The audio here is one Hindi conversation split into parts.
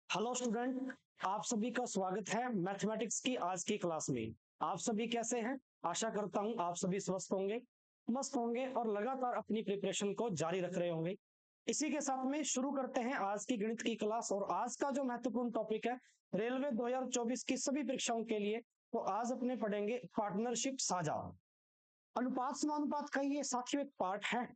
हेलो स्टूडेंट, आप सभी का स्वागत है मैथमेटिक्स की आज की क्लास में। आप सभी कैसे हैं? आशा करता हूं आप सभी स्वस्थ होंगे, मस्त होंगे और लगातार अपनी प्रिपरेशन को जारी रख रहे होंगे। इसी के साथ में शुरू करते हैं आज की गणित की क्लास। और आज का जो महत्वपूर्ण टॉपिक है रेलवे 2024 की सभी परीक्षाओं के लिए, तो आज अपने पढ़ेंगे पार्टनरशिप साझा। अनुपात समानुपात का ये साथियों एक पार्ट है,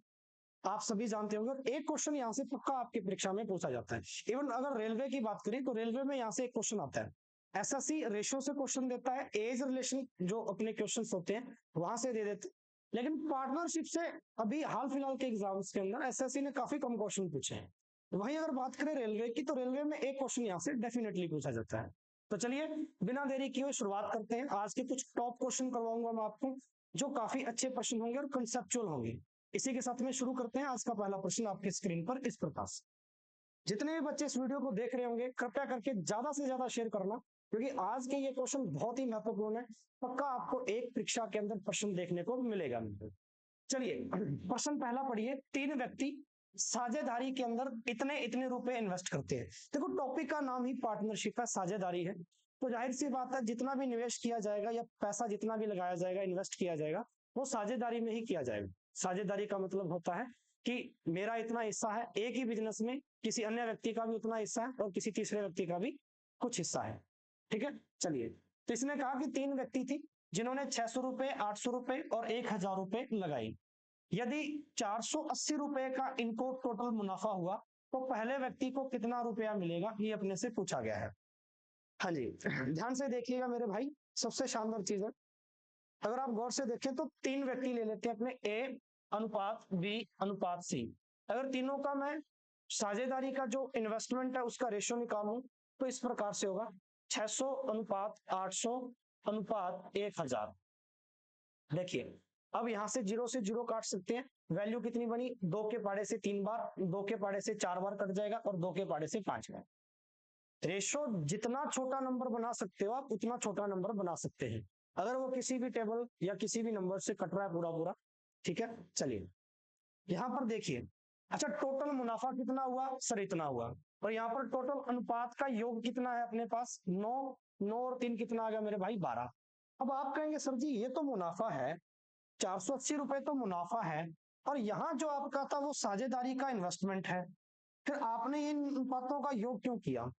आप सभी जानते होंगे। और एक क्वेश्चन यहाँ से पक्का आपकी परीक्षा में पूछा जाता है। इवन अगर रेलवे की बात करें तो रेलवे में यहाँ से एक क्वेश्चन आता है, एसएससी रेशियो से क्वेश्चन देता है, एज रिलेशन जो अपने क्वेश्चंस होते हैं वहां से दे देते हैं। लेकिन पार्टनरशिप से अभी हाल फिलहाल के एग्जाम्स के अंदर एसएससी ने काफी कम क्वेश्चन पूछे हैं। वहीं अगर बात करें रेलवे की, तो रेलवे में एक क्वेश्चन यहाँ से डेफिनेटली पूछा जाता है। तो चलिए बिना देरी किए शुरुआत करते हैं। आज के कुछ टॉप क्वेश्चन करवाऊंगा मैं आपको, जो काफी अच्छे प्रश्न होंगे और कंसेप्चुअल होंगे। इसी के साथ में शुरू करते हैं। आज का पहला प्रश्न आपकी स्क्रीन पर इस प्रकार से, जितने भी बच्चे इस वीडियो को देख रहे होंगे कृपया करके ज्यादा से ज्यादा शेयर करना, क्योंकि आज के ये क्वेश्चन बहुत ही महत्वपूर्ण है। पक्का आपको एक परीक्षा के अंदर प्रश्न देखने को मिलेगा। चलिए प्रश्न पहला पढ़िए, तीन व्यक्ति साझेदारी के अंदर इतने इतने रुपए इन्वेस्ट करते हैं। देखो टॉपिक का नाम ही पार्टनरशिप है, साझेदारी है, तो जाहिर सी बात है जितना भी निवेश किया जाएगा या पैसा जितना भी लगाया जाएगा, इन्वेस्ट किया जाएगा, वो साझेदारी में ही किया जाएगा। साझेदारी का मतलब होता है कि मेरा इतना हिस्सा है एक ही बिजनेस में, किसी अन्य व्यक्ति का भी उतना हिस्सा है और किसी तीसरे व्यक्ति का भी कुछ हिस्सा है। ठीक है, चलिए तो इसने कहा कि तीन व्यक्ति थी जिन्होंने 600 रुपए, 800 रुपए और 1000 रुपए लगाई। यदि 480 रुपए का इनको टोटल मुनाफा हुआ तो पहले व्यक्ति को कितना रुपया मिलेगा, ये अपने से पूछा गया है। हाँ जी, ध्यान से देखिएगा मेरे भाई, सबसे शानदार चीज है। अगर आप गौर से देखें तो तीन व्यक्ति ले लेते हैं अपने, ए अनुपात बी अनुपात सी। अगर तीनों का मैं साझेदारी का जो इन्वेस्टमेंट है उसका रेशियो निकालूं तो इस प्रकार से होगा 600 अनुपात 800 अनुपात 1000। देखिए अब यहां से जीरो से जीरो काट सकते हैं, वैल्यू कितनी बनी, दो के पाड़े से तीन बार, दो के पाड़े से चार बार कट जाएगा और दो के पाड़े से पांच बार। रेशो जितना छोटा नंबर बना सकते हो आप उतना छोटा नंबर बना सकते हैं, अगर वो किसी भी टेबल या किसी भी नंबर से कट रहा है पूरा पूरा। ठीक है, चलिए यहां पर देखिए, अच्छा टोटल मुनाफा कितना हुआ सर, इतना हुआ। और यहाँ पर टोटल अनुपात का योग कितना है अपने पास, 9। 9 और 3 कितना आ गया मेरे भाई, 12। अब आप कहेंगे सर जी ये तो मुनाफा है, 480 रुपए तो मुनाफा है, और यहाँ जो आपका था वो साझेदारी का इन्वेस्टमेंट है, फिर आपने इन अनुपातों का योग क्यों किया?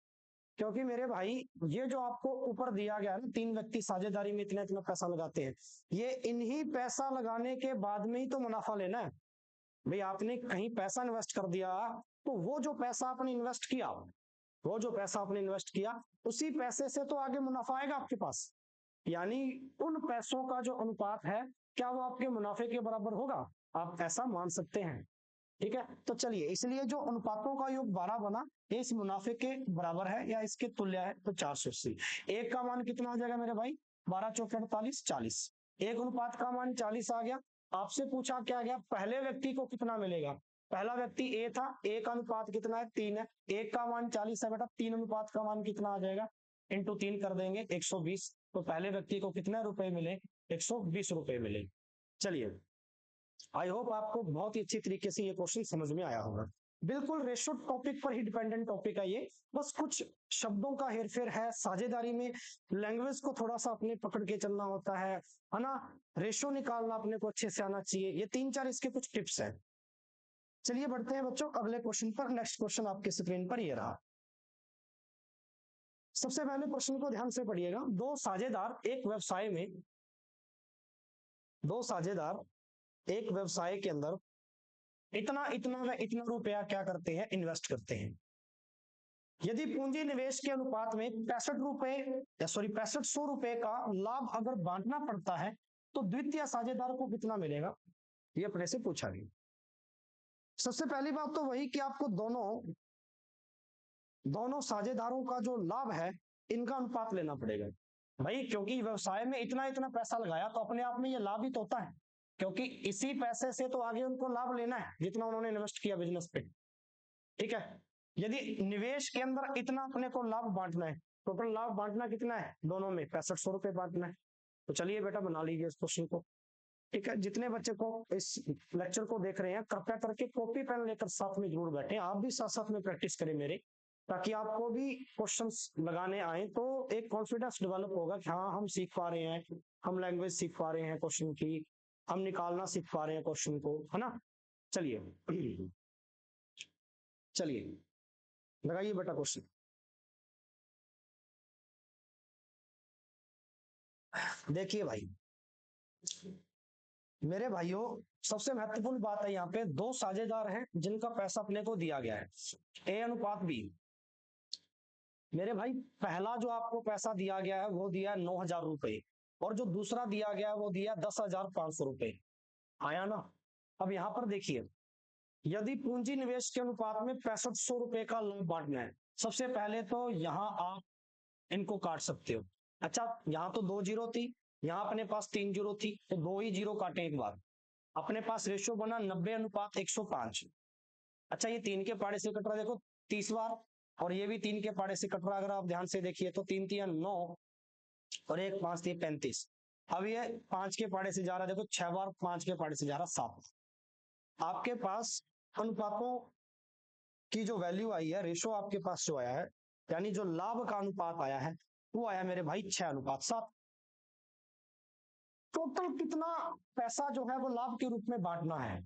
क्योंकि मेरे भाई ये जो आपको ऊपर दिया गया है ना, तीन व्यक्ति साझेदारी में इतना इतना पैसा लगाते हैं, ये इन्हीं पैसा लगाने के बाद में ही तो मुनाफा लेना है। भाई आपने कहीं पैसा इन्वेस्ट कर दिया, तो वो जो पैसा आपने इन्वेस्ट किया, वो जो पैसा आपने इन्वेस्ट किया उसी पैसे से तो आगे मुनाफा आएगा आपके पास। यानी उन पैसों का जो अनुपात है, क्या वो आपके मुनाफे के बराबर होगा? आप ऐसा मान सकते हैं। ठीक है, तो चलिए इसलिए जो अनुपातों का योग 12 बना, ये इस मुनाफे के बराबर है या इसके तुल्य है, तो 480। एक का मान कितना आ जाएगा मेरे भाई, 12 चौके 48, 40। एक अनुपात का मान 40 आ गया। आपसे पूछा क्या गया, पहले व्यक्ति को कितना मिलेगा? पहला व्यक्ति ए था, ए का अनुपात कितना है, 3 है। एक का मान 40 है बेटा, तीन अनुपात का मान कितना आ जाएगा, इंटू 3 कर देंगे 120। तो पहले व्यक्ति को कितने रुपए मिले, 120 रुपए मिले। चलिए आई होप आपको बहुत ही अच्छी तरीके से ये क्वेश्चन समझ में आया होगा। बिल्कुल रेशो टॉपिक पर ही डिपेंडेंट टॉपिक है ये, बस कुछ शब्दों का हेरफेर है, साझेदारी में लैंग्वेज को थोड़ा सा अपने पकड़ के चलना होता है ना, रेशो निकालना अपने को अच्छे से आना चाहिए। ये तीन चार इसके कुछ टिप्स हैं। चलिए बढ़ते हैं बच्चों अगले क्वेश्चन पर। नेक्स्ट क्वेश्चन आपके स्क्रीन पर ये रहा। सबसे पहले प्रश्न को ध्यान से पढ़िएगा, दो साझेदार एक व्यवसाय के अंदर इतना इतना व इतना रुपया क्या करते हैं, इन्वेस्ट करते हैं। यदि पूंजी निवेश के अनुपात में 6500 रुपए का लाभ अगर बांटना पड़ता है तो द्वितीय साझेदार को कितना मिलेगा, ये अपने से पूछा गया। सबसे पहली बात तो वही कि आपको दोनों दोनों साझेदारों का जो लाभ है इनका अनुपात लेना पड़ेगा भाई, क्योंकि व्यवसाय में इतना इतना पैसा लगाया तो अपने आप में ये लाभ ही तो होता है, क्योंकि इसी पैसे से तो आगे उनको लाभ लेना है जितना उन्होंने इन्वेस्ट किया बिजनेस पे। ठीक है, यदि निवेश के अंदर इतना अपने को लाभ बांटना है, टोटल लाभ बांटना कितना है दोनों में, 6500 रुपए बांटना है। तो चलिए बेटा बना लीजिए इस क्वेश्चन को। ठीक है, जितने बच्चे को इस लेक्चर को देख रहे हैं कृपया करके कॉपी पेन लेकर साथ में जरूर बैठे, आप भी साथ साथ में प्रैक्टिस करें मेरे, ताकि आपको भी क्वेश्चंस लगाने आए तो एक कॉन्फिडेंस डेवलप होगा कि हाँ हम सीख पा रहे हैं, हम लैंग्वेज सीख पा रहे हैं क्वेश्चन की, हम निकालना सीख पा रहे हैं क्वेश्चन को, है ना। चलिए चलिए लगाइए बेटा क्वेश्चन। देखिए भाई मेरे भाइयों, सबसे महत्वपूर्ण बात है यहाँ पे, दो साझेदार हैं जिनका पैसा अपने को दिया गया है, ए अनुपात बी। मेरे भाई पहला जो आपको पैसा दिया गया है वो दिया है 9,000 रुपए, और जो दूसरा दिया गया है वो दिया 10,500 रुपए। आया ना। अब यहाँ पर देखिए, यदि पूंजी निवेश के अनुपात में 6500 रुपए का लाभ बांटना है, सबसे पहले तो यहाँ आप इनको काट सकते हो। अच्छा, यहाँ तो 2 जीरो थी, यहाँ अपने पास 3 जीरो थी, तो 2 ही जीरो काटे एक बार। अपने पास रेशियो बना 90:105। अच्छा, ये 3 के पाड़े से कट रहा है, देखो 30 बार, और ये भी 3 के पाड़े से कट रहा है। अगर आप ध्यान से देखिए तो 3 3 9 और 1 5 3 35। अब ये 5 के पाड़े से जा रहा है, देखो 6 बार 5 के पाड़े से जा रहा 7। आपके पास अनुपातों की जो वैल्यू आई है, रेशो आपके पास जो आया है, यानी जो लाभ का अनुपात आया है, वो आया मेरे भाई 6:7। टोटल कितना पैसा जो है वो लाभ के रूप में बांटना है,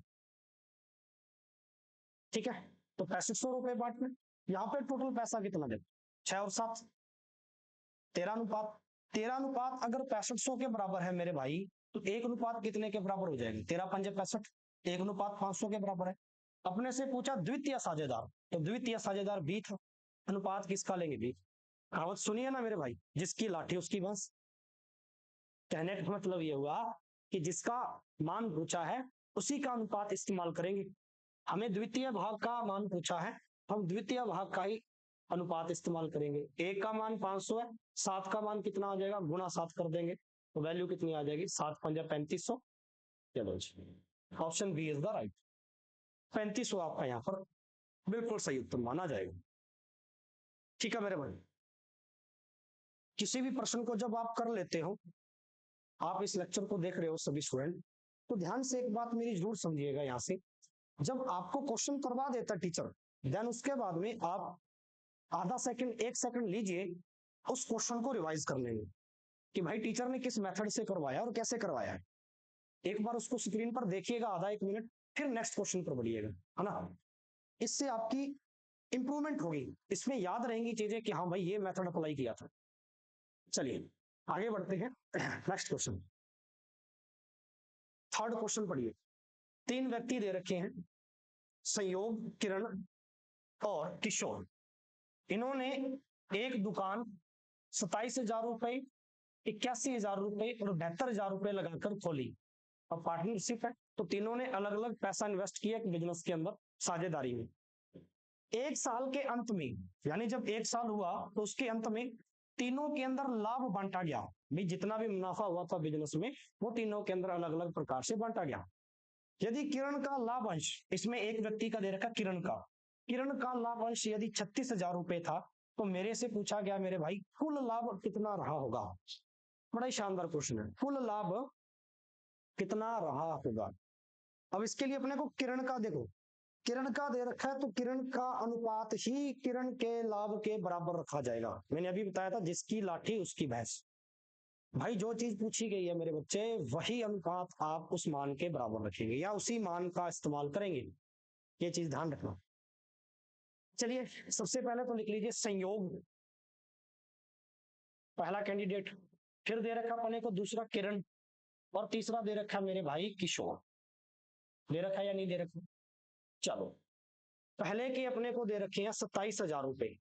ठीक है, तो 6500 रुपए बांटने। यहाँ पे टोटल पैसा कितना दे, 6 और 7, 13 अनुपात। 13 अनुपात अगर 6500 के बराबर है मेरे भाई, तो एक अनुपात कितने के बराबर हो जाएगा, 13 5 65, 1:500 के बराबर है। अपने से पूछा द्वितीय साझेदार, तो द्वितीय साझेदार बी था, अनुपात किसका लेंगे बी। कहावत सुनिए ना मेरे भाई, जिसकी लाठी उसकी भैंस। कहने का मतलब ये हुआ कि जिसका मान पूछा है उसी का अनुपात इस्तेमाल करेंगे। हमें द्वितीय भाग का मान पूछा है, हम द्वितीय भाग का ही अनुपात इस्तेमाल करेंगे। एक का मान 500 है, 7 का मान कितना आ जाएगा, गुना 7 कर देंगे, तो वैल्यू कितनी आ जाएगी, 7 5 3500। चलो जी, option B is the right. 3500 आपका यहाँ पर बिल्कुल सही उत्तर माना जाएगा। ठीक है मेरे भाई, किसी भी प्रश्न को जब आप कर लेते हो, आप इस लेक्चर को देख रहे हो सभी स्टूडेंट, तो ध्यान से एक बात मेरी जरूर समझिएगा। यहाँ से जब आपको क्वेश्चन करवा देता टीचर, देन उसके बाद में आप आधा सेकंड 1 सेकंड लीजिए उस क्वेश्चन को रिवाइज करने में, कि भाई टीचर ने किस मेथड से करवाया और कैसे करवाया है। एक बार उसको स्क्रीन पर देखिएगा आधा 1 मिनट, फिर नेक्स्ट क्वेश्चन पर बढ़िएगा, है ना। इससे आपकी इंप्रूवमेंट होगी, इसमें याद रहेंगी चीजें कि हाँ भाई ये मेथड अप्लाई किया था। चलिए आगे बढ़ते हैं। नेक्स्ट क्वेश्चन, थर्ड क्वेश्चन पढ़िए। 3 व्यक्ति दे रखे हैं, संयोग, किरण और किशोर। इन्होंने एक दुकान 27,000 रुपए, 81,000 रुपए और 72,000 रुपए लगाकर खोली। अब पार्टनरशिप है, तो तीनों ने अलग अलग पैसा इन्वेस्ट किया बिजनेस के अंदर, साझेदारी में। एक साल के अंत में, यानी जब 1 साल हुआ तो उसके अंत में तीनों के अंदर लाभ बांटा गया। भी जितना भी मुनाफा हुआ था बिजनेस में, वो तीनों के अंदर अलग अलग प्रकार से बांटा गया। यदि किरण का लाभ अंश, इसमें एक व्यक्ति का दे रखा किरण का लाभ अंश यदि 36,000 रुपए था, तो मेरे से पूछा गया मेरे भाई कुल लाभ कितना रहा होगा। बड़ा ही शानदार क्वेश्चन है, कुल लाभ कितना रहा होगा। अब इसके लिए अपने को किरण का देखो, किरण का दे रखा है, तो किरण का अनुपात ही किरण के लाभ के बराबर रखा जाएगा। मैंने अभी बताया था जिसकी लाठी उसकी भैंस। भाई जो चीज पूछी गई है मेरे बच्चे, वही अनुपात आप उस मान के बराबर रखेंगे या उसी मान का इस्तेमाल करेंगे, ये चीज ध्यान रखना। चलिए सबसे पहले तो लिख लीजिए संयोग, पहला कैंडिडेट। फिर दे रखा अपने को दूसरा किरण, और तीसरा दे रखा मेरे भाई किशोर। दे रखा या नहीं दे रखा, चलो। पहले के अपने को दे रखे हैं 27,000 रुपए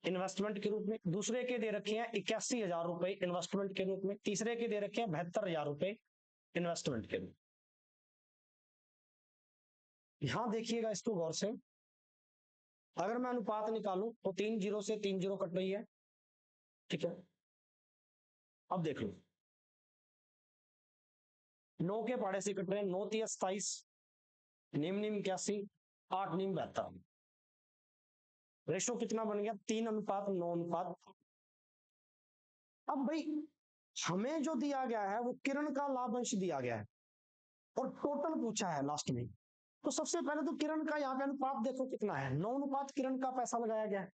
इन्वेस्टमेंट के रूप में, दूसरे के दे रखे हैं 81,000 रुपए इन्वेस्टमेंट के रूप में, तीसरे के दे रखे हैं 72,000 रुपए इन्वेस्टमेंट के रूप में। यहां देखिएगा इसको गौर से, अगर मैं अनुपात निकालूं तो 3 जीरो से 3 जीरो कट रही है, ठीक है। अब देख लो, 9 के पाड़े से कट रहे हैं, 9 3 27, निम निम 81, 8 निम 72। रेशो कितना बन गया, 3:9:9। अब भाई हमें जो दिया गया है वो किरण का लाभ अंश दिया गया है और टोटल पूछा है लास्ट में। तो सबसे पहले तो किरण का यहाँ पे अनुपात देखो कितना है, 9 अनुपात किरण का पैसा लगाया गया है।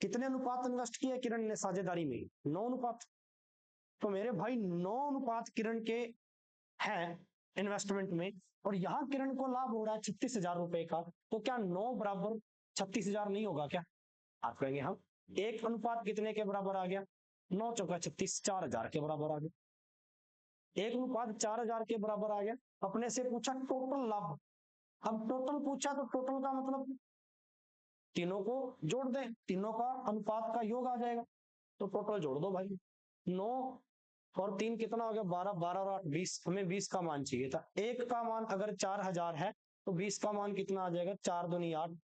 कितने अनुपात इन्वेस्ट किया किरण ने साझेदारी में? 9 अनुपात। तो मेरे भाई 9 अनुपात किरण के हैं इन्वेस्टमेंट में, और यहाँ किरण को लाभ हो रहा है 36,000 रुपए का। तो क्या 9 बराबर 36,000 नहीं होगा क्या? आप कहेंगे हम। एक अनुपात कितने के बराबर आ गया? 9 चौका 36, 4,000 के बराबर आ गया। एक अनुपात 4,000 के बराबर आ गया। अपने से पूछा टोटल लाभ। अब टोटल पूछा तो टोटल का मतलब तीनों को जोड़ दें, तीनों का अनुपात का योग आ जाएगा। तो टोटल जोड़ दो भाई, 9 और 3 कितना हो गया? 12, 12 और 8 20। हमें 20 का मान चाहिए था। एक का मान अगर 4,000 है तो 20 का मान कितना आ जाएगा? 4 दूनी 8,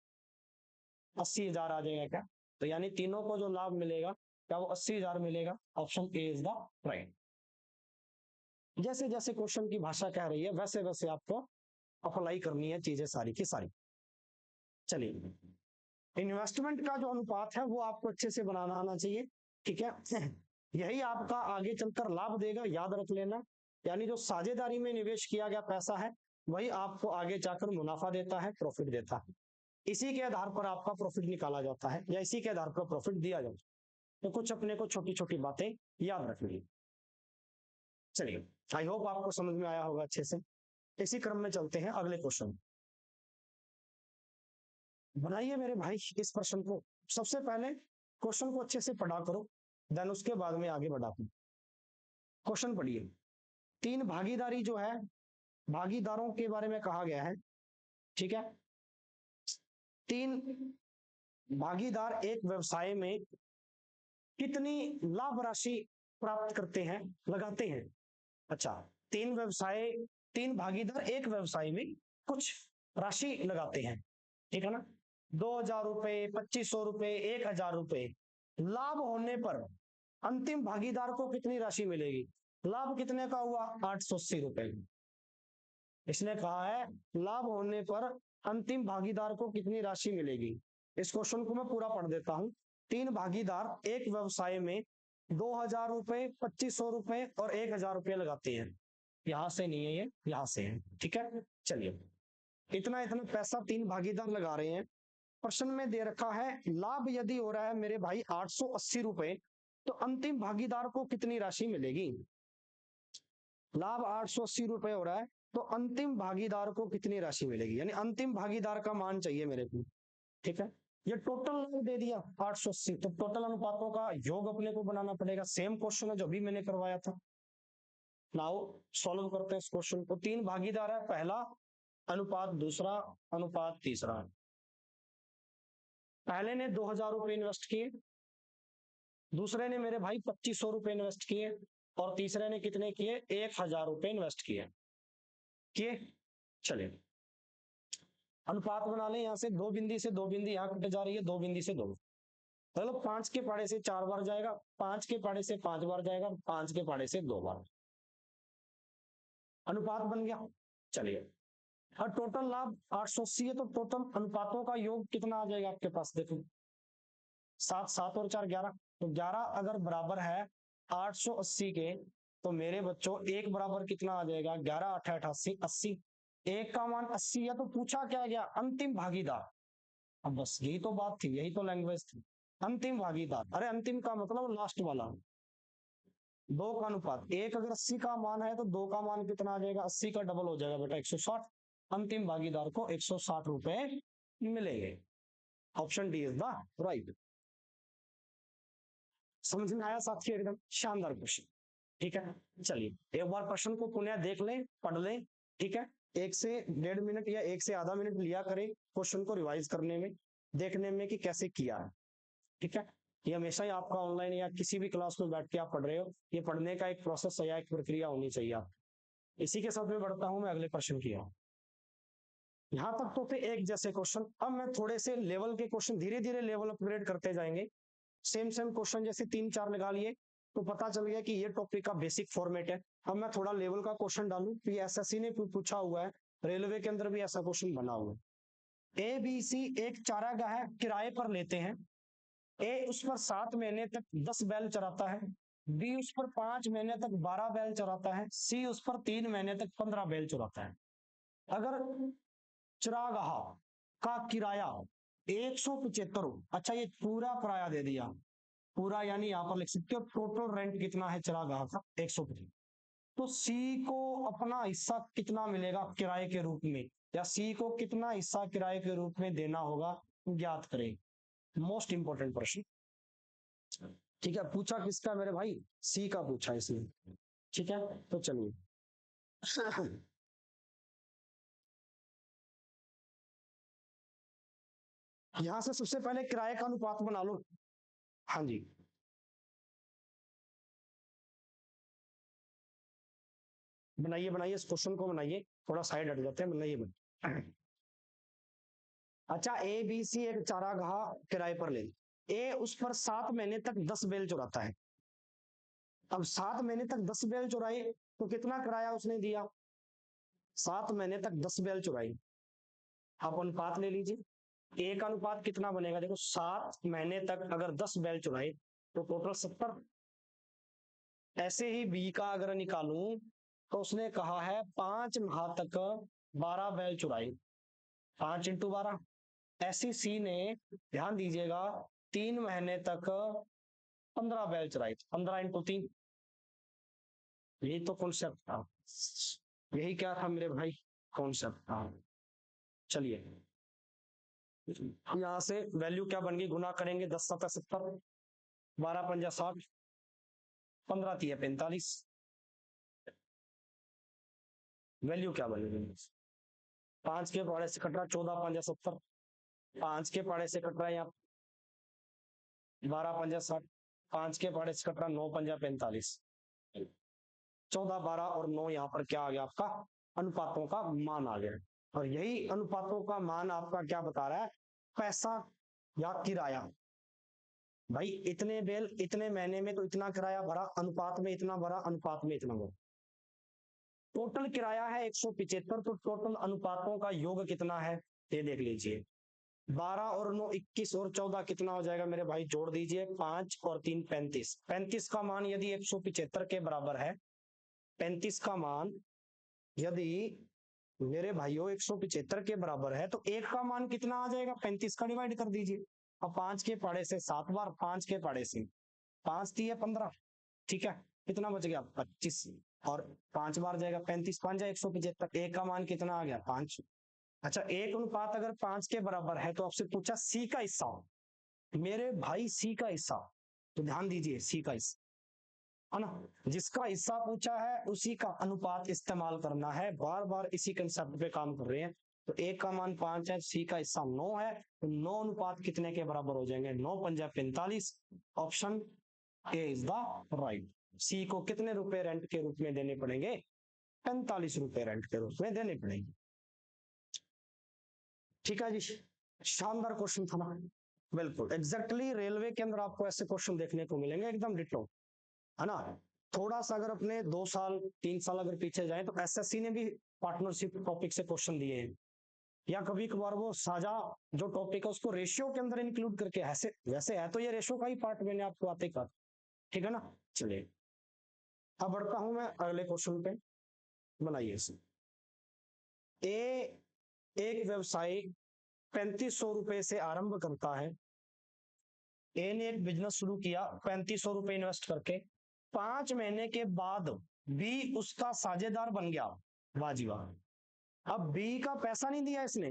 80,000 आ जाएगा क्या? तो यानी तीनों को जो लाभ मिलेगा क्या वो 80,000 मिलेगा? Option A is the right. जैसे जैसे क्वेश्चन की भाषा कह रही है वैसे वैसे आपको अप्लाई करनी है चीजें सारी की सारी। चलिए, इन्वेस्टमेंट का जो अनुपात है वो आपको अच्छे से बनाना आना चाहिए, ठीक है। यही आपका आगे चलकर लाभ देगा, याद रख लेना। यानी जो साझेदारी में निवेश किया गया पैसा है वही आपको आगे जाकर मुनाफा देता है, प्रॉफिट देता है। इसी के आधार पर आपका प्रॉफिट निकाला जाता है या इसी के आधार पर प्रॉफिट दिया जाता है। तो कुछ अपने को छोटी छोटी बातें याद रखनी। चलिए, आई होप आपको समझ में आया होगा अच्छे से। इसी क्रम में चलते हैं अगले क्वेश्चन। बनाइए मेरे भाई इस प्रश्न को। सबसे पहले क्वेश्चन को अच्छे से पढ़ा करो, देन उसके बाद में आगे बढ़ा। क्वेश्चन पढ़िए। तीन भागीदारी जो है, भागीदारों के बारे में कहा गया है, ठीक है। तीन भागीदार एक व्यवसाय में कितनी लाभ राशि प्राप्त करते हैं, लगाते हैं? अच्छा, तीन भागीदार एक व्यवसाय में कुछ राशि लगाते हैं, ठीक है ना। 2,000 रुपए, 2,500 रुपए, 1,000 रुपए। लाभ होने पर अंतिम भागीदार को कितनी राशि मिलेगी? लाभ कितने का हुआ? 880 रुपए। इसने कहा है लाभ होने पर अंतिम भागीदार को कितनी राशि मिलेगी। इस क्वेश्चन को मैं पूरा पढ़ देता हूं। तीन भागीदार एक व्यवसाय में 2,000 रुपए, 2,500 रुपए और 1,000 रुपए लगाते हैं। यहां से नहीं है, ये यहां से है, ठीक है। चलिए, इतना इतना पैसा तीन भागीदार लगा रहे हैं। प्रश्न में दे रखा है लाभ यदि हो रहा है मेरे भाई 880 रुपए, तो अंतिम भागीदार को कितनी राशि मिलेगी? लाभ 880 रुपए हो रहा है, तो अंतिम भागीदार को कितनी राशि मिलेगी? यानी अंतिम भागीदार का मान चाहिए मेरे को, ठीक है। ये टोटल लाभ दे दिया 880, तो टोटल अनुपातों का योग अपने को बनाना पड़ेगा। सेम क्वेश्चन है जो भी मैंने करवाया था। नाउ सॉल्व करते हैं इस क्वेश्चन को। तीन भागीदार है, पहला अनुपात, दूसरा अनुपात, तीसरा। पहले ने 2,000 रुपए इन्वेस्ट किए, दूसरे ने मेरे भाई 2,500 रुपए इन्वेस्ट किए, और तीसरे ने कितने किए? 1,000 रुपए इन्वेस्ट किए। चलिए, अनुपात बना लें। यहां से दो बिंदी से दो बिंदी यहाँ कट जा रही है, दो बिंदी से दो। मतलब 5 के पाड़े से 4 बार जाएगा, 5 के पाड़े से 5 बार जाएगा, 5 के पाड़े से 2 बार। अनुपात बन गया। चलिए, और टोटल लाभ 880 है, तो टोटल अनुपातों का योग कितना आ जाएगा आपके पास? देखो, 7, 7 और 4 11। तो 11 अगर बराबर है 880 के, तो मेरे बच्चों एक बराबर कितना आ जाएगा? 11 8 88, 80। एक का मान 80 है, तो पूछा क्या गया? अंतिम भागीदार। अब बस यही तो बात थी, यही तो लैंग्वेज थी। अंतिम भागीदार, अरे अंतिम का मतलब लास्ट वाला। दो का अनुपात, एक अगर 80 का मान है तो दो का मान कितना आ जाएगा? 80 का डबल हो जाएगा बेटा, 160। अंतिम भागीदार को 160 रुपए मिलेंगे। Option D is the right. समझ में आया साथियों? एकदम शानदार क्वेश्चन, ठीक है। चलिए, एक बार प्रश्न को पुनः देख लें, पढ़ लें, ठीक है। 1 से 1.5 मिनट या 1 से आधा मिनट लिया करें क्वेश्चन को रिवाइज करने में, देखने में कि कैसे किया है, ठीक है। ये हमेशा ही आपका ऑनलाइन या किसी भी क्लास में बैठ के आप पढ़ रहे हो, ये पढ़ने का एक प्रोसेस या एक प्रक्रिया होनी चाहिए आप। इसी के साथ में बढ़ता हूं मैं अगले प्रश्न की ओर। यहाँ तक तो थे एक जैसे क्वेश्चन। अब मैं थोड़े से लेवल के क्वेश्चन, धीरे धीरे लेवल अपग्रेड करते जाएंगे। सेम सेम क्वेश्चन जैसे 3 4 लगा लिए तो पता चल गया कि ये टॉपिक का बेसिक फॉर्मेट है। अब मैं थोड़ा लेवल का क्वेश्चन डालूं, एसएससी ने पूछा हुआ है, रेलवे के अंदर भी ऐसा क्वेश्चन बना हुआ है। ए बी सी एक चारागाह किराए पर लेते हैं। ए उस पर 7 महीने तक 10 बैल चराता है। बी उस पर 5 महीने तक 12 बैल चराता है, सी उस पर 3 महीने तक 15 बैल चराता है। अगर चरागाह का किराया 175 हो, अच्छा ये पूरा किराया दे दिया, पूरा यानी यहाँ पर लिख सकते हो टोटल रेंट कितना है चरागाह का 175, तो सी को अपना हिस्सा कितना मिलेगा किराए के रूप में, या सी को कितना हिस्सा किराए के रूप में देना होगा ज्ञात करें। मोस्ट इंपॉर्टेंट प्रश्न। ठीक है, पूछा किसका मेरे भाई, सी का पूछा इसने। ठीक है, तो चलिए यहां से सबसे पहले किराए का अनुपात बना लो। हाँ जी, बनाइए बनाइए, इस क्वेश्चन को बनाइए, थोड़ा साइड हट जाते हैं, बनाइए बनाइए। अच्छा, ए बी सी एक चारागाह किराए पर ले, ए उस पर 7 महीने तक 10 बैल चुराता है। अब 7 महीने तक 10 बैल चुराए तो कितना किराया उसने दिया, 7 महीने तक 10 बैल चुराई। आप अनुपात ले लीजिए, ए का अनुपात कितना बनेगा, देखो 7 महीने तक अगर 10 बैल चुराए तो टोटल 70। ऐसे ही बी का अगर निकालूं तो उसने कहा है 5 माह तक 12 बैल चुराई, 5 × 12। ऐसी सी ने, ध्यान दीजिएगा, 3 महीने तक 15 बैल चुराई, 15 × 3। यही तो कॉन्सेप्ट था, यही क्या था मेरे भाई, कॉन्सेप्ट था। चलिए, यहां से वैल्यू क्या बन गई, गुना करेंगे, 10×7 = 70, 12×5 = 60, 15×3 = 45। वैल्यू क्या बनेगी, 5 के पहाड़े से कट रहा 14×5 = 70, 5 के पहाड़े से कट रहा है यहाँ 12×5 = 60, 5 के पहाड़े से कट रहा 9×5 = 45। 14, 12 और 9 यहाँ पर क्या आ गया आपका, अनुपातों का मान आ गया। और यही अनुपातों का मान आपका क्या बता रहा है, पैसा या किराया। भाई इतने बेल इतने महीने में तो इतना किराया भरा, अनुपात में इतना भरा, अनुपात में इतना भरा। टोटल किराया है 175, तो टोटल अनुपातों का योग कितना है ये देख लीजिए। 12 और 9 21 और 14 कितना हो जाएगा मेरे भाई, जोड़ दीजिए, 5 और 3 35। 35 का मान यदि 175 के बराबर है, 35 का मान यदि मेरे भाइयों 175 के बराबर है, तो एक का मान कितना आ जाएगा, 35 का डिवाइड कर दीजिए। अब 5 के पहाड़े से 7 बार, 5 के पहाड़े से 5 × 3 = 15। ठीक है, कितना बच गया, 25, और 5 बार जाएगा, 35 5 × 175, एक का मान कितना आ गया, 5। अच्छा, एक अनुपात अगर 5 के बराबर है तो आपसे पूछा सी का हिस्सा, मेरे भाई सी का हिस्सा, तो ध्यान दीजिए सी का हिस्सा है ना, जिसका हिस्सा पूछा है उसी का अनुपात इस्तेमाल करना है, बार बार इसी कंसेप्ट पे काम कर रहे हैं। तो एक का मान 5 है, सी का हिस्सा 9 है, तो 9 अनुपात कितने के बराबर हो जाएंगे, 9×5 = 45। Option A is the right. C को कितने रुपए रेंट के रूप में देने पड़ेंगे, 45 रुपए रेंट के रूप में देने पड़ेंगे। ठीक है जी, शानदार क्वेश्चन था ना, बिल्कुल एग्जैक्टली रेलवे के अंदर आपको ऐसे क्वेश्चन देखने को मिलेंगे, एकदम डिटो, है ना। थोड़ा सा अगर अपने 2 साल 3 साल अगर पीछे जाए तो एसएससी ने भी पार्टनरशिप टॉपिक से क्वेश्चन दिए हैं, या कभी कभार वो साझा जो टॉपिक है उसको रेशियो के अंदर इंक्लूड करके, ऐसे वैसे है तो ये रेशियो का ही पार्ट मैंने आपको आते कर, ठीक है ना। चलिए, अब बढ़ता हूं मैं अगले क्वेश्चन पे, बनाइए इसे। ए एक व्यवसायी 3500 रुपए से आरंभ करता है, ए ने एक बिजनेस शुरू किया 3500 रुपए इन्वेस्ट करके, 5 महीने के बाद बी उसका साझेदार बन गया, वाह जी वाह। अब बी का पैसा नहीं दिया इसने,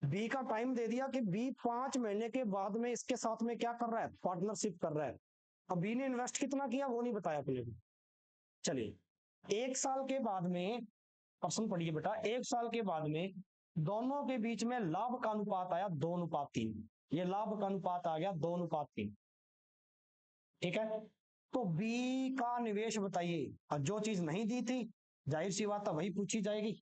बी का टाइम दे दिया कि बी 5 महीने के बाद में इसके साथ में क्या कर रहा है, पार्टनरशिप कर रहा है। अब बी ने इन्वेस्ट कितना किया वो नहीं बताया अपने को। चलिए, 1 साल के बाद में, ऑप्शन पढ़िए बेटा, 1 साल के बाद में दोनों के बीच में लाभ का अनुपात आया 2:3, ये लाभ का अनुपात आ गया 2:3। ठीक है, तो बी का निवेश बताइए, और जो चीज नहीं दी थी जाहिर सी बात है वही पूछी जाएगी।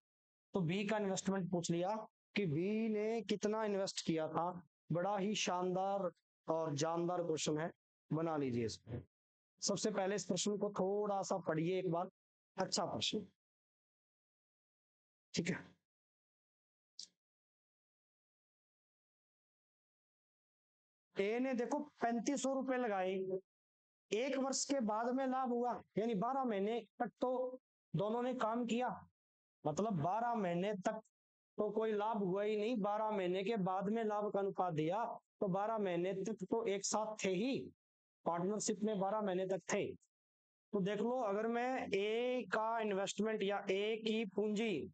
तो बी का इन्वेस्टमेंट पूछ लिया कि बी ने कितना इन्वेस्ट किया था, बड़ा ही शानदार और जानदार क्वेश्चन है, बना लीजिए इसको। सबसे पहले इस प्रश्न को थोड़ा सा पढ़िए एक बार, अच्छा प्रश्न, ठीक है। ए ने देखो 3500 रुपए लगाए, 1 वर्ष के बाद में लाभ हुआ, यानी 12 महीने तक तो दोनों ने काम किया, मतलब 12 महीने तक तो कोई लाभ हुआ ही नहीं, 12 महीने के बाद में लाभ का अनुपात दिया, तो 12 महीने तक तो एक साथ थे ही, पार्टनरशिप में 12 महीने तक थे। तो देख लो, अगर मैं ए का इन्वेस्टमेंट या ए की पूंजी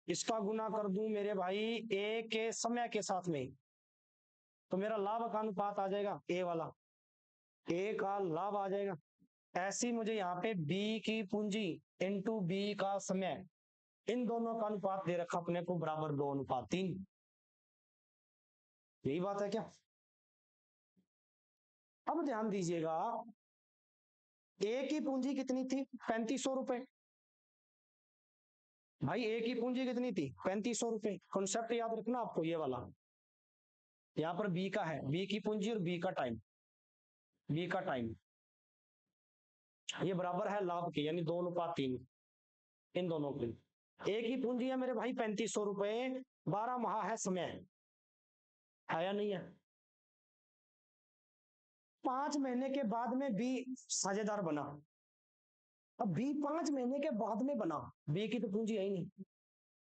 इसका गुना कर दूं मेरे भाई ए के समय के साथ में, तो मेरा लाभ का अनुपात आ जाएगा ए वाला, ए का लाभ आ जाएगा। ऐसी मुझे यहाँ पे बी की पूंजी इनटू बी का समय, इन दोनों का अनुपात दे रखा अपने को बराबर 2:3। यही बात है क्या? अब ध्यान दीजिएगा, ए की पूंजी कितनी थी? 3500 रुपए। भाई ए की पूंजी कितनी थी? 3500 रुपए। कॉन्सेप्ट याद रखना आपको ये वाला, यहाँ पर बी का है, बी की पूंजी और बी का टाइम, बी का टाइम ये बराबर है लाभ के, यानी 2:3 इन दोनों की। ए की पूंजी है मेरे भाई 3500 रुपए, 12 माह है समय, है या नहीं है? 5 महीने के बाद में बी साझेदार बना। अब बी 5 महीने के बाद में बना, बी की तो पूंजी है ही नहीं,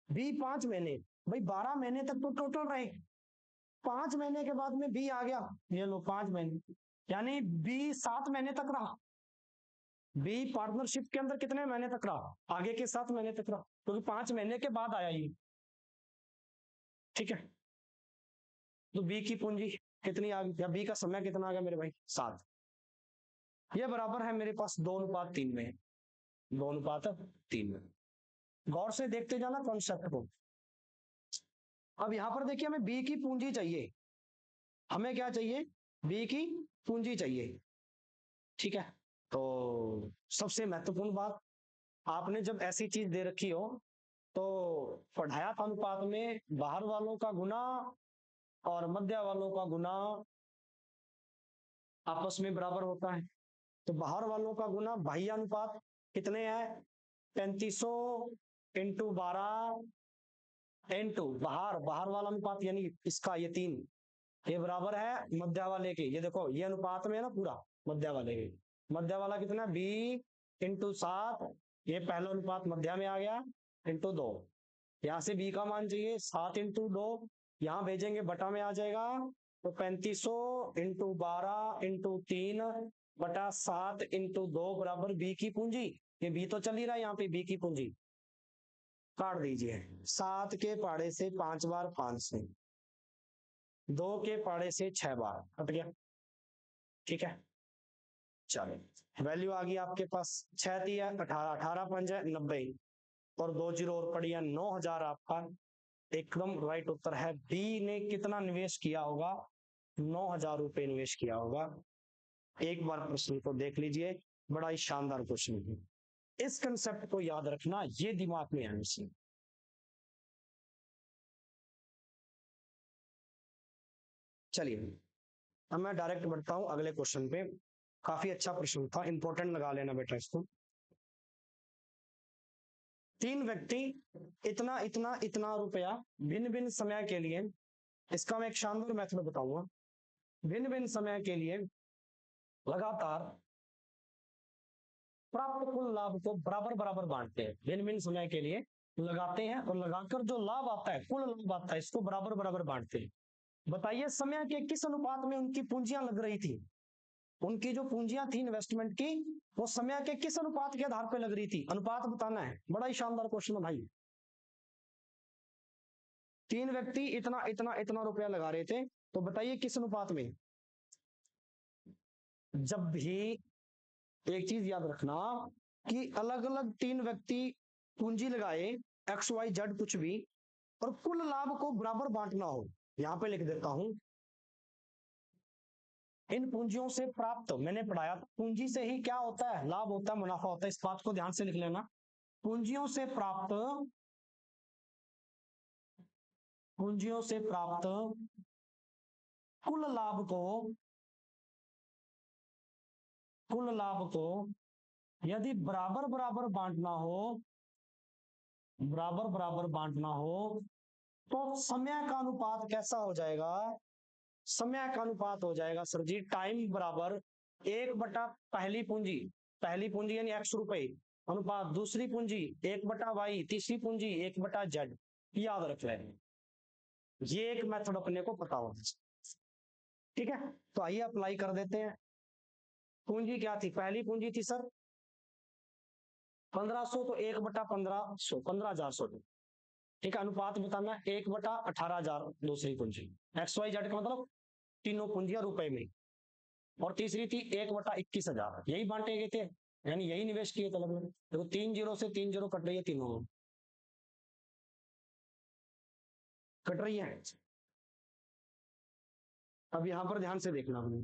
बी 5 महीने, भाई 12 महीने तक तो टोटल रहे, 5 महीने के बाद में बी आ गया, ये लो 5 महीने, यानी बी 7 महीने तक रहा। बी पार्टनरशिप के अंदर कितने महीने तक रहा? आगे के 7 महीने तक रहा, क्योंकि 5 महीने के बाद आया ये। ठीक है, तो बी की पूंजी कितनी आ गई, या बी का समय कितना आ गया मेरे भाई? 7। ये बराबर है मेरे पास 2:3 में, 2:3 में। गौर से देखते जाना कॉन्सेप्ट को। अब यहां पर देखिए, हमें बी की पूंजी चाहिए, हमें क्या चाहिए? बी की पूंजी चाहिए। ठीक है, तो सबसे महत्वपूर्ण बात, आपने जब ऐसी चीज दे रखी हो तो पढ़ाया अनुपात में बाहर वालों का गुना और मध्य वालों का गुना आपस में बराबर होता है। तो बाहर वालों का गुना बाह्य अनुपात कितने हैं? 3500 इंटू 12 इंटू बाहर, बाहर वाला अनुपात यानी इसका ये 3, ये बराबर है मध्य वाले के। ये देखो, ये अनुपात में है ना पूरा मध्य वाले के। मध्य वाला कितना है? 20 इंटू 7, ये पहला अनुपात मध्य में आ गया, इंटू 2। यहाँ से बी का मान चाहिए, 7 इंटू 2, यहाँ भेजेंगे बटा में आ जाएगा, तो 3500 इंटू 12 इंटू 3 बटा 7 इंटू 2 बराबर बी की पूंजी। ये बी तो चल ही रहा है, यहाँ पे बी की पूंजी काट दीजिए। 7 के पाड़े से 5 बार 5 से, 2 के पाड़े से 6 बार कट गया। ठीक है, चलो वैल्यू आ गई आपके पास, 6 दिया 18, 18 5 90, और 2 जीरो और पड़ी है 9000। आपका एकदम राइट उत्तर है। बी ने कितना निवेश किया होगा? 9000 रुपए निवेश किया होगा। एक बार प्रश्न को देख लीजिए, बड़ा ही शानदार क्वेश्चन है। इस कंसेप्ट को याद रखना, ये दिमाग में है इसमें। चलिए, अब मैं डायरेक्ट बढ़ता हूं अगले क्वेश्चन पे। काफी अच्छा प्रश्न था, इंपॉर्टेंट लगा लेना बेटा इसको। 3 व्यक्ति इतना इतना इतना रुपया भिन्न भिन्न समय के लिए, इसका मैं एक शानदार मेथड बताऊंगा, भिन्न भिन्न समय के लिए लगातार प्राप्त कुल लाभ को बराबर बराबर बांटते हैं। भिन्न भिन्न समय के लिए लगाते हैं, और लगाकर जो लाभ आता है, कुल लाभ आता है, इसको बराबर बराबर बांटते हैं। बताइए समय के किस अनुपात में उनकी पूंजियां लग रही थी? उनकी जो पूंजियां थी इन्वेस्टमेंट की, वो समय के किस अनुपात के आधार पर लग रही थी? अनुपात बताना है। बड़ा ही शानदार क्वेश्चन है भाई। 3 व्यक्ति इतना इतना इतना रुपया लगा रहे थे, तो बताइए किस अनुपात में? जब भी एक चीज याद रखना कि अलग अलग 3 व्यक्ति पूंजी लगाए, एक्स वाई जेड कुछ भी, और कुल लाभ को बराबर बांटना हो, यहां पे लिख देता हूं, इन पूंजियों से प्राप्त, मैंने पढ़ाया था पूंजी से ही क्या होता है? लाभ होता है, मुनाफा होता है। इस बात को ध्यान से लिख लेना। पूंजियों से प्राप्त, पूंजियों से प्राप्त कुल लाभ को, कुल लाभ को यदि बराबर बराबर बांटना हो, बराबर बराबर बांटना हो, तो समय का अनुपात कैसा हो जाएगा? समय का अनुपात हो जाएगा सर जी, टाइम बराबर एक बटा पहली पूंजी यानी एक्स रुपए अनुपात दूसरी पूंजी एक बटा वाई, तीसरी पूंजी एक बटा जेड। याद रख लें, ये एक मेथड अपने को पता होना चाहिए। ठीक है, तो आइए अप्लाई कर देते हैं। पूंजी क्या थी, पहली पूंजी थी सर 1500, तो एक बटा 1500, 15,400। ठीक है, अनुपात बताना एक बटा 18,000 दूसरी पूंजी, एक्स वाई जेड का मतलब तीनों पूंजियां रुपए में, और तीसरी थी एक बटा 21,000, यही बांटे गए थे, यानी यही निवेश किए थे लगभग। देखो 3 जीरो से 3 जीरो कट रही है, तीनों कट रही है। अब यहां पर ध्यान से देखना, हमने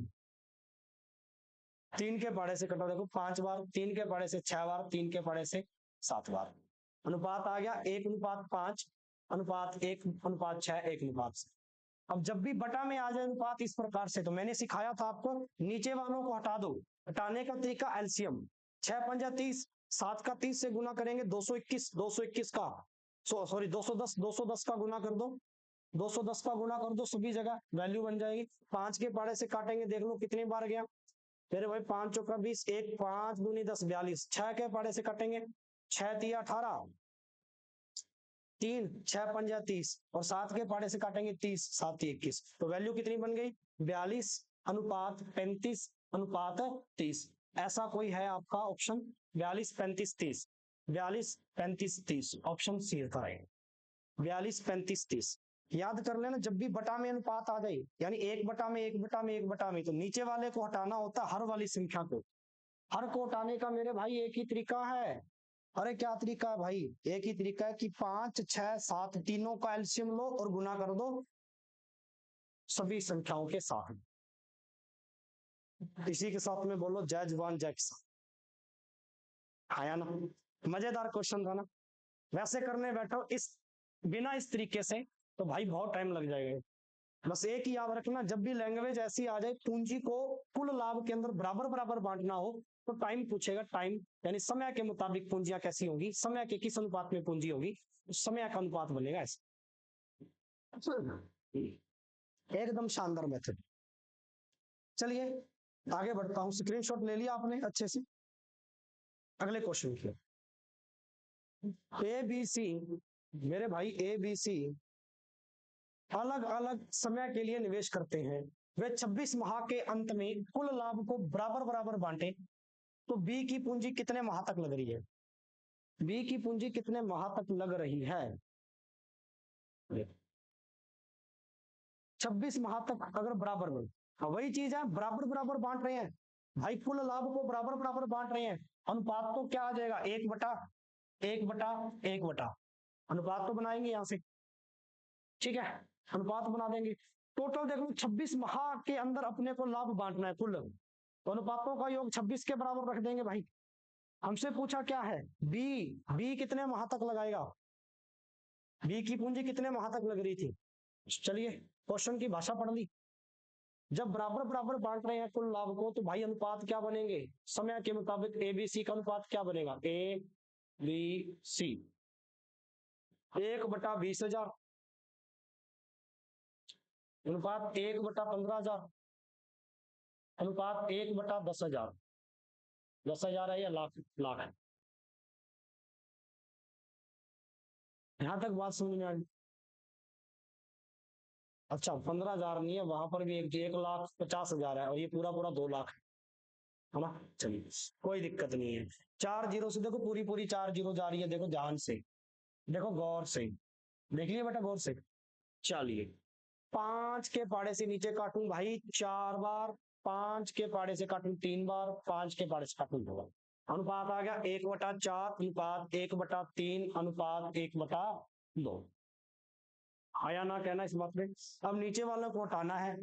3 के पाड़े से कटा, देखो 5 बार, 3 के पाड़े से 6 बार, 3 के पाड़े से 7 बार। अनुपात आ गया 1:5, अनुपात 1:6, 1:7। अब जब भी बटा में आ जाए अनुपात इस प्रकार से, तो मैंने सिखाया था आपको नीचे वालों को हटा दो। हटाने का तरीका एलसीएम, 6 पंजा 30, 7 का 30 से गुना करेंगे 221, 221 का सॉरी 210, 210 का गुना कर दो, 210 का गुना कर दो, सभी जगह वैल्यू बन जाएगी। 5 के पाड़े से काटेंगे, देख लो कितनी बार गया मेरे भाई, 5 चौका 20, 1 5 दूनी 10 42। 6 के पाड़े से काटेंगे, 6 तिया 18, 3 6 पंजा 30, और 7 के पाड़े से काटेंगे 30, 7 तिया 21। तो वैल्यू कितनी बन गई, 42 अनुपात 35 अनुपात 30। ऐसा कोई है आपका ऑप्शन 42 35 30, 42 35 30, ऑप्शन सी का है 42 35 30। याद कर लेना, जब भी बटा में अनुपात आ जाए, यानी एक बटा में एक बटा में एक बटा में, तो नीचे वाले को हटाना होता है हर वाली संख्या को। हर को हटाने का मेरे भाई एक ही तरीका है। अरे क्या तरीका है भाई, एक ही तरीका है कि 5 6 7 तीनों का एलसीएम लो और गुना कर दो सभी संख्याओं के साथ। इसी के साथ में बोलो जय जवान जय किसान। आया ना, मजेदार क्वेश्चन था ना। वैसे करने बैठो इस बिना इस तरीके से, तो भाई बहुत टाइम लग जाएगा। बस एक ही याद रखना, जब भी लैंग्वेज ऐसी आ जाए पूंजी को कुल लाभ के अंदर बराबर बराबर बांटना हो, तो टाइम पूछेगा, टाइम यानी समय के मुताबिक पूंजियां कैसी होंगी, समय के किस अनुपात में पूंजी होगी, समय का अनुपात बनेगा ऐसे। एकदम शानदार मेथड। चलिए आगे बढ़ता हूं, स्क्रीनशॉट ले लिया आपने अच्छे से। अगले क्वेश्चन की, ए बी सी, मेरे भाई ए बी सी अलग अलग समय के लिए निवेश करते हैं। वे 26 माह के अंत में कुल लाभ को बराबर बराबर बांटे, तो बी की पूंजी कितने माह तक लग रही है, बी की पूंजी कितने माह तक लग रही है। 26 माह तक अगर बराबर में, हाँ वही चीज है, बराबर बराबर बांट रहे हैं भाई, कुल लाभ को बराबर बराबर बांट रहे हैं। अनुपात तो क्या आ जाएगा, एक बटा एक बटा एक बटा, अनुपात तो बनाएंगे यहां से। ठीक है, अनुपात बना देंगे। टोटल देख लो 26 माह के अंदर अपने को लाभ बांटना है कुल, तो अनुपातों का योग 26 के बराबर रख देंगे भाई। हमसे पूछा क्या है, बी, बी कितने माह तक लगाएगा, बी की पूंजी कितने माह तक लग रही थी। चलिए क्वेश्चन की भाषा पढ़ ली, जब बराबर बराबर बांट रहे हैं कुल लाभ को, तो भाई अनुपात क्या बनेंगे, समय के मुताबिक ए बी सी का अनुपात क्या बनेगा, ए बी सी 1/20,000 अनुपात 1/15,000 अनुपात 1/10,000। 10,000 है या लाख, लाख है। यहां तक बात समझ में आ गई। अच्छा 15,000 नहीं है, वहां पर भी 1,50,000 है, और ये पूरा पूरा 2 लाख है ना। चलिए कोई दिक्कत नहीं है। 4 जीरो से देखो, पूरी पूरी 4 जीरो जा रही है, देखो ध्यान से, देखो गौर से, देख लिया बेटा गौर से। चलिए 5 के पाड़े से नीचे काटूं भाई 4 बार, 5 के पाड़े से काटूं 3 बार, 5 के पाड़े से काटूं 2 बार। अनुपात आ गया 1/4 अनुपात 1/3 अनुपात 1/2। आया ना कहना इस बात पे। अब नीचे वालों को हटाना है,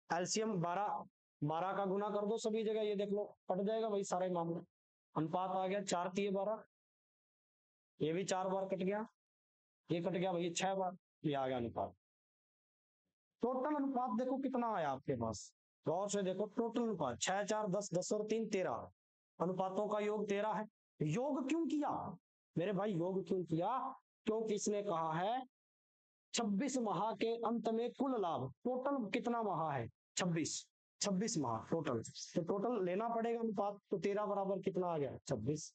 एलसीएम 12, 12 का गुना कर दो सभी जगह, ये देख लो कट जाएगा भाई सारा ही मामला। अनुपात आ गया 4 तिये 12, ये भी 4 बार कट गया, ये कट गया भाई 6 बार, ये आ गया अनुपात। टोटल अनुपात देखो कितना आया आपके पास, गौर से देखो, टोटल अनुपात 6 4 10, 10 और 3 13, अनुपातों का योग 13 है। योग क्यों किया मेरे भाई, योग क्यों किया, क्योंकि इसने कहा है 26 माह के अंत में कुल लाभ, टोटल कितना माह है 26, 26 माह टोटल, तो टोटल लेना पड़ेगा अनुपात, तो 13 बराबर कितना आ गया 26।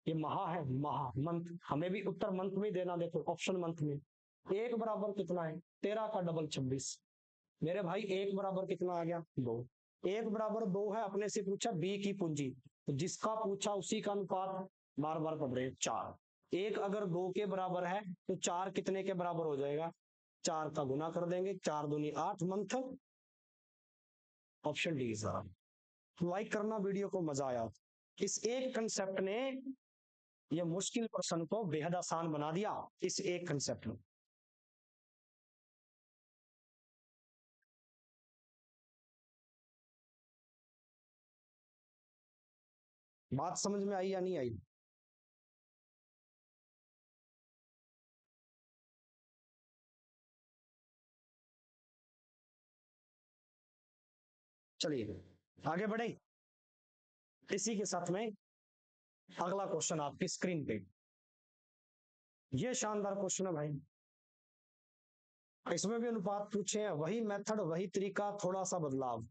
ये महा है, महा मंथ, हमें भी उत्तर मंथ में देना, देखो ऑप्शन मंथ में। एक बराबर कितना है 13 का डबल 26, मेरे भाई एक बराबर कितना आ गया 2। एक बराबर 2 है, अपने से पूछा बी की पूंजी, तो जिसका पूछा उसी का अनुपात बार बार पढ़ रहे 4। एक अगर 2 के बराबर है तो 4 कितने के बराबर हो जाएगा, 4 का गुना कर देंगे, 4 दूनी 8 month. Option D sir. Like करना वीडियो को, मजा आया। इस एक कंसेप्ट ने ये मुश्किल प्रश्न को बेहद आसान बना दिया, इस एक कंसेप्ट में। बात समझ में आई या नहीं आई? चलिए आगे बढ़े। इसी के साथ में अगला क्वेश्चन आपकी स्क्रीन पे, ये शानदार क्वेश्चन है भाई। इसमें भी अनुपात पूछे हैं, वही मेथड वही तरीका, थोड़ा सा बदलाव,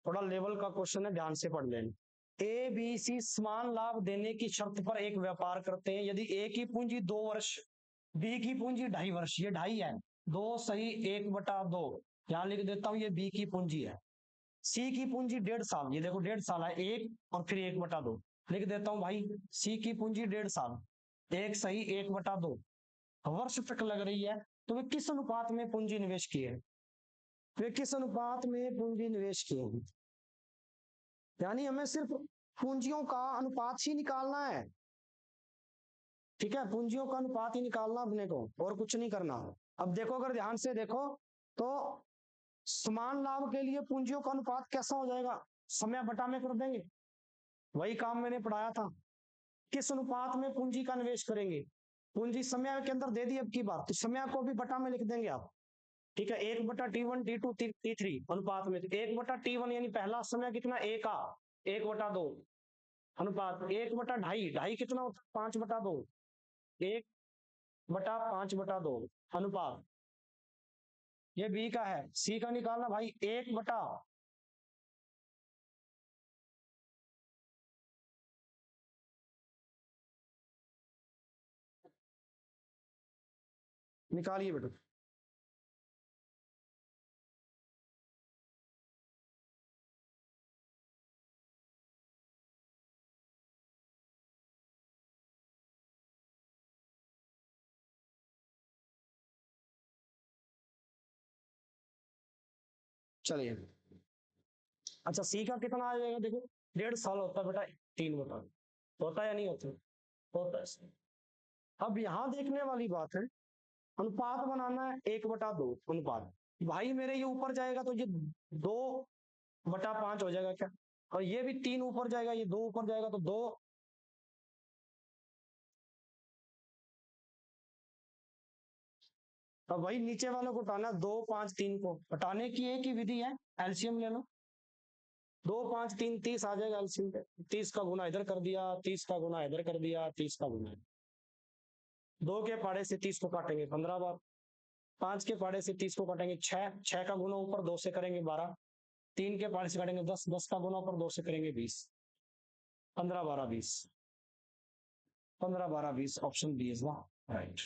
थोड़ा लेवल का क्वेश्चन है, ध्यान से पढ़ लेना। ए बी सी समान लाभ देने की शर्त पर एक व्यापार करते हैं, यदि ए की पूंजी 2 वर्ष, बी की पूंजी 2.5 वर्ष, ये 2.5 है, 2 सही 1/2, यहां लिख देता हूं ये बी की पूंजी है। सी की पूंजी 1.5 साल, ये देखो 1.5 साल है, 1 और फिर 1/2 लिख देता हूं भाई। सी की पूंजी 1.5 साल, 1 सही 1/2 वर्ष तक लग रही है, तो वे किस अनुपात में पूंजी निवेश किए हैं, वे किस अनुपात में पूंजी निवेश किए हैं। यानी हमें सिर्फ पूंजियों का अनुपात ही निकालना है, ठीक है, पूंजियों का अनुपात ही निकालना अपने को, और कुछ नहीं करना। अब देखो, अगर ध्यान से देखो तो समान लाभ के लिए पूंजियों का अनुपात कैसा हो जाएगा, समय बटा में कर देंगे, वही काम मैंने पढ़ाया था। किस अनुपात में पूंजी का निवेश करेंगे, पूंजी समय के अंदर दे दी अब की बार, तो समय को भी बटा में लिख देंगे आप, ठीक है, 1/T1 T2 T3 अनुपात में, 1/T1 यानी पहला समय कितना, ए का 1/2 अनुपात, 1/2.5, ढाई कितना होता है 5/2, 1/5/2 अनुपात, ये बी का है। सी का निकालना भाई 1 निकालिए बेटा। चलिए, अच्छा सी का कितना आ जाएगा, देखो 1.5 साल होता है बेटा, 3 होता है या नहीं होता, होता है। अब यहाँ देखने वाली बात है, अनुपात बनाना है 1/2 अनुपात, भाई मेरे ये ऊपर जाएगा तो ये 2/5 हो जाएगा क्या, और ये भी 3 ऊपर जाएगा, ये 2 ऊपर जाएगा तो 2, अब वही नीचे वालों को हटाना, 2 5 3 को हटाने की एक ही विधि है, एलसीएम ले लो, 2 5 3 30 आ जाएगा एलसीएम पे, 30 का गुना इधर कर दिया, 30 का गुना इधर कर दिया, 30 का गुना, 2 के पाड़े से 30 को काटेंगे 15 बार, 5 के पाड़े से 30 को काटेंगे 6, 6 का गुना ऊपर 2 से करेंगे 12, 3 के पाड़े से काटेंगे 10, 10 का गुना ऊपर 2 से करेंगे 20, 15 12 20, 15 12 20, option B is the right,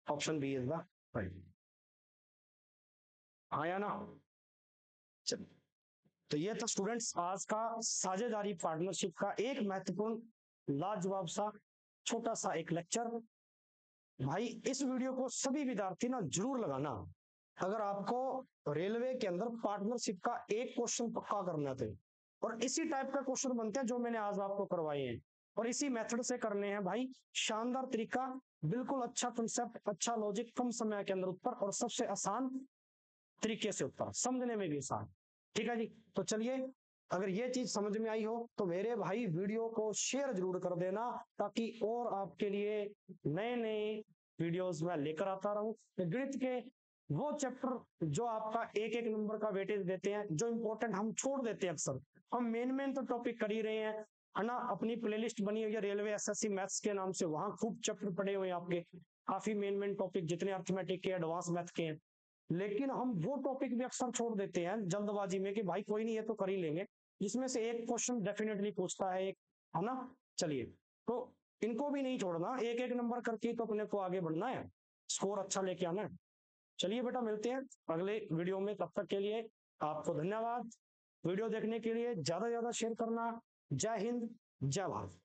option B is the right, आया ना। चलिए, तो ये था स्टूडेंट्स आज का साझेदारी पार्टनरशिप का एक महत्वपूर्ण लाजवाब सा छोटा सा एक लेक्चर। भाई इस वीडियो को सभी विद्यार्थी ना जरूर लगाना, अगर आपको रेलवे के अंदर पार्टनरशिप का एक क्वेश्चन पक्का करना थे, और इसी टाइप का क्वेश्चन बनते हैं जो मैंने आज आपको करवाए हैं, और इसी मेथड से करने हैं भाई, शानदार तरीका, बिल्कुल अच्छा कंसेप्ट, अच्छा लॉजिक, कम समय के अंदर उत्तर, और सबसे आसान तरीके से उत्तर, समझने में भी आसान, ठीक है जी। तो चलिए, अगर ये चीज समझ में आई हो तो मेरे भाई वीडियो को शेयर जरूर कर देना, ताकि और आपके लिए नए नए वीडियोस मैं लेकर आता रहूं। गणित के वो चैप्टर जो आपका एक एक नंबर का वेटेज देते हैं, जो इंपॉर्टेंट हम छोड़ देते हैं अक्सर, हम मेन मेन तो टॉपिक कर ही रहे हैं, है ना। अपनी प्लेलिस्ट बनी हुई है रेलवे एसएससी मैथ्स के नाम से, वहां खूब चैप्टर पड़े हुए हैं आपके, काफी मेन मेन टॉपिक जितने अर्थमेटिक के, एडवांस मैथ के हैं, लेकिन हम वो टॉपिक भी अक्सर छोड़ देते हैं जल्दबाजी में कि भाई कोई नहीं है तो कर ही लेंगे, जिसमें से एक क्वेश्चन डेफिनेटली पूछता है, एक, है ना। चलिए, तो इनको भी नहीं छोड़ना, एक एक नंबर करके तो अपने को आगे बढ़ना है, स्कोर अच्छा लेके आना है। चलिए बेटा, मिलते हैं अगले वीडियो में, तब तक के लिए आपको धन्यवाद। वीडियो देखने के लिए ज्यादा से ज्यादा शेयर करना। जय हिंद, जय भारत।